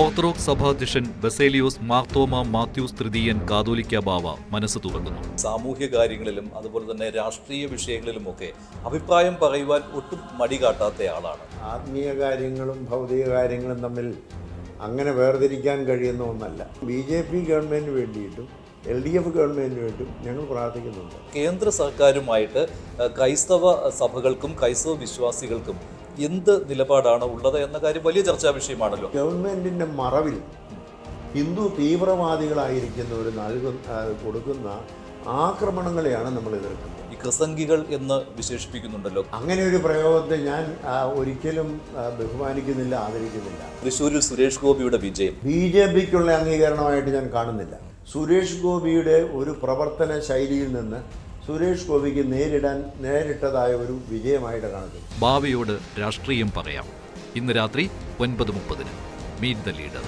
Orthodox സഭാധ്യക്ഷൻ Baselios Marthoma Mathews തൃതീയൻ കാതോലിക്ക ബാവ മനസ്സ് തുറക്കുന്നു. സാമൂഹ്യ കാര്യങ്ങളിലും അതുപോലെ തന്നെ രാഷ്ട്രീയ വിഷയങ്ങളിലുമൊക്കെ അഭിപ്രായം പറയുവാൻ ഒട്ടും മടി കാട്ടാത്തയാളാണ്. ആത്മീയ കാര്യങ്ങളും ഭൗതിക കാര്യങ്ങളും തമ്മിൽ അങ്ങനെ വേർതിരിക്കാൻ കഴിയുന്ന ഒന്നല്ല. BJP ഗവൺമെൻറ്റിന് വേണ്ടിയിട്ടും LDF ഗവൺമെൻറ്റിന് വേണ്ടിയിട്ടും ഞങ്ങൾ പ്രാർത്ഥിക്കുന്നുണ്ട്. കേന്ദ്ര സർക്കാരുമായിട്ട് ക്രൈസ്തവ സഭകൾക്കും ക്രൈസ്തവ വിശ്വാസികൾക്കും എന്ത് നിലപാടാണ് ഉള്ളത് എന്ന കാര്യം വലിയ ചർച്ചാ വിഷയമാണല്ലോ. ഗവൺമെൻറ്റിൻ്റെ മറവിൽ ഹിന്ദു തീവ്രവാദികളായിരിക്കുന്നവർ കൊടുക്കുന്ന ആക്രമണങ്ങളെയാണ് നമ്മൾ എതിർക്കുന്നത്. ഈ ക്രിസംഗികൾ എന്ന് വിശേഷിപ്പിക്കുന്നുണ്ടല്ലോ. അങ്ങനെ ഒരു പ്രയോഗത്തെ ഞാൻ ഒരിക്കലും ബഹുമാനിക്കുന്നില്ല, ആദരിക്കുന്നില്ല. തൃശ്ശൂരിൽ സുരേഷ് ഗോപിയുടെ വിജയം BJPക്കുള്ള അംഗീകരണമായിട്ട് ഞാൻ കാണുന്നില്ല. സുരേഷ് ഗോപിയുടെ ഒരു പ്രവർത്തന ശൈലിയിൽ നിന്ന് സുരേഷ് ഗോപിക്ക് നേരിട്ടതായ ഒരു വിജയമായിട്ട് കാണുന്നു. ബാവയോട് രാഷ്ട്രീയം പറയാം. ഇന്ന് രാത്രി 9:30 മീറ്റ് ദ ലീഡർ.